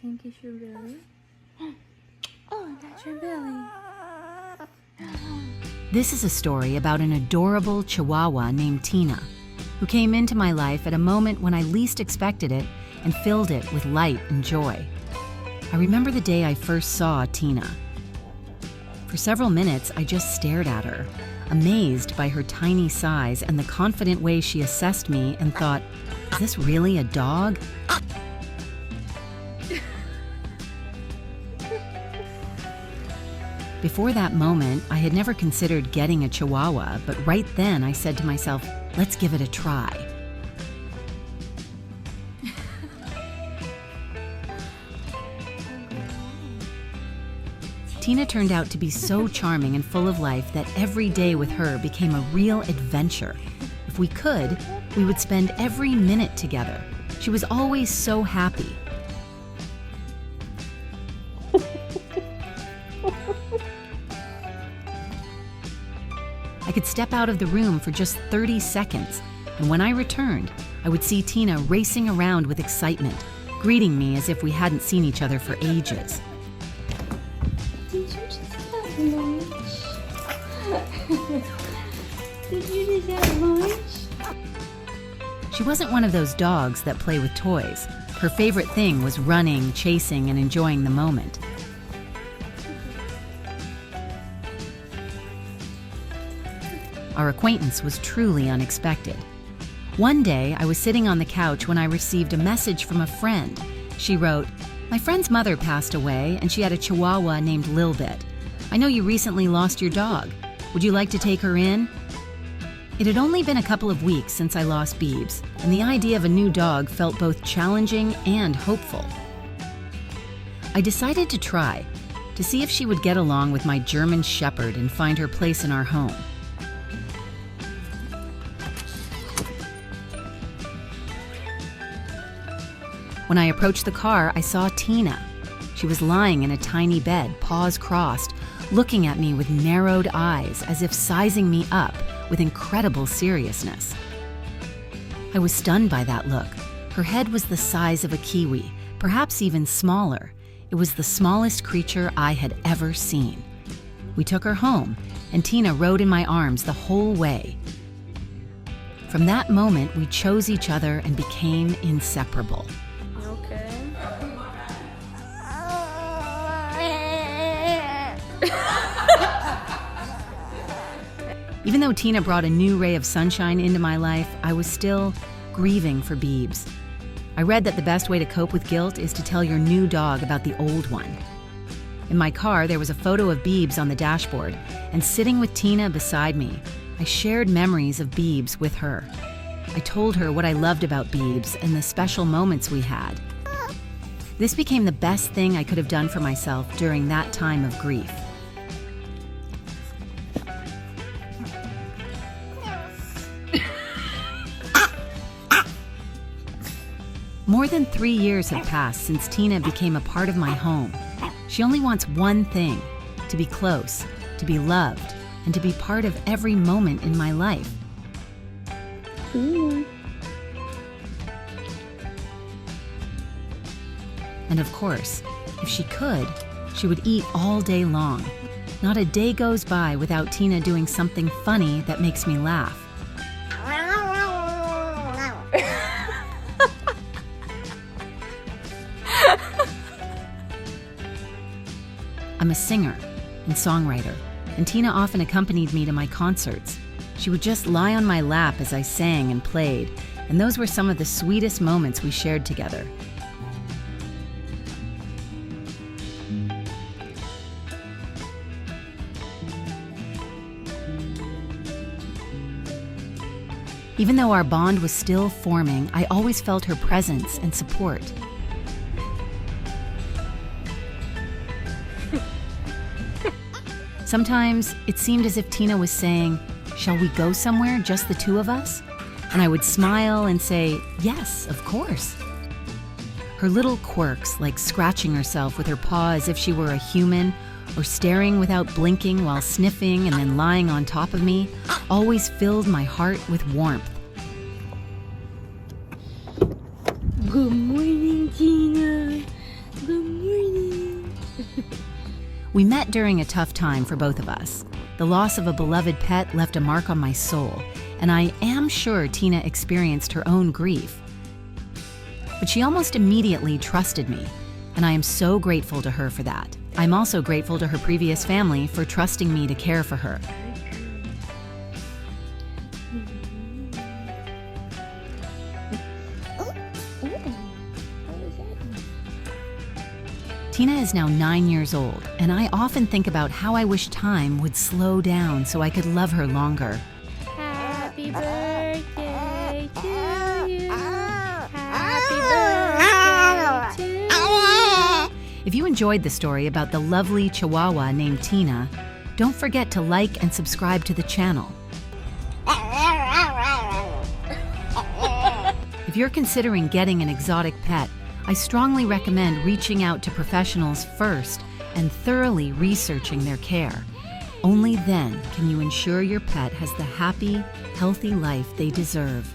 think it's your belly. Oh, that's your belly. This is a story about an adorable Chihuahua named Tina, who came into my life at a moment when I least expected it and filled it with light and joy. I remember the day I first saw Tina. For several minutes, I just stared at her, amazed by her tiny size and the confident way she assessed me, and thought, is this really a dog? Before that moment, I had never considered getting a Chihuahua, but right then I said to myself, let's give it a try. Tina turned out to be so charming and full of life that every day with her became a real adventure. If we could, we would spend every minute together. She was always so happy. I could step out of the room for just 30 seconds, and when I returned, I would see Tina racing around with excitement, greeting me as if we hadn't seen each other for ages. Did you just have lunch? Did you just have lunch? She wasn't one of those dogs that play with toys. Her favorite thing was running, chasing, and enjoying the moment. Our acquaintance was truly unexpected. One day, I was sitting on the couch when I received a message from a friend. She wrote, "My friend's mother passed away, and she had a Chihuahua named Lilbit. I know you recently lost your dog. Would you like to take her in?" It had only been a couple of weeks since I lost Beebs, and the idea of a new dog felt both challenging and hopeful. I decided to try, to see if she would get along with my German Shepherd and find her place in our home. When I approached the car, I saw Tina. She was lying in a tiny bed, paws crossed, looking at me with narrowed eyes, as if sizing me up with incredible seriousness. I was stunned by that look. Her head was the size of a kiwi, perhaps even smaller. It was the smallest creature I had ever seen. We took her home, and Tina rode in my arms the whole way. From that moment, we chose each other and became inseparable. Okay. Even though Tina brought a new ray of sunshine into my life, I was still grieving for Beebs. I read that the best way to cope with guilt is to tell your new dog about the old one. In my car, there was a photo of Beebs on the dashboard, and sitting with Tina beside me, I shared memories of Beebs with her. I told her what I loved about Beebs and the special moments we had. This became the best thing I could have done for myself during that time of grief. More than 3 years have passed since Tina became a part of my home. She only wants one thing: to be close, to be loved, and to be part of every moment in my life. Ooh. And of course, if she could, she would eat all day long. Not a day goes by without Tina doing something funny that makes me laugh. I'm a singer and songwriter, and Tina often accompanied me to my concerts. She would just lie on my lap as I sang and played, and those were some of the sweetest moments we shared together. Even though our bond was still forming, I always felt her presence and support. Sometimes it seemed as if Tina was saying, "Shall we go somewhere, just the two of us?" And I would smile and say, "Yes, of course." Her little quirks, like scratching herself with her paw as if she were a human, or staring without blinking while sniffing and then lying on top of me, always filled my heart with warmth. Good morning, Tina. Good We met during a tough time for both of us. The loss of a beloved pet left a mark on my soul, and I am sure Tina experienced her own grief. But she almost immediately trusted me, and I am so grateful to her for that. I'm also grateful to her previous family for trusting me to care for her. Tina is now 9 years old, and I often think about how I wish time would slow down so I could love her longer. Happy birthday to you. Happy birthday to you. If you enjoyed the story about the lovely Chihuahua named Tina, don't forget to like and subscribe to the channel. If you're considering getting an exotic pet, I strongly recommend reaching out to professionals first and thoroughly researching their care. Only then can you ensure your pet has the happy, healthy life they deserve.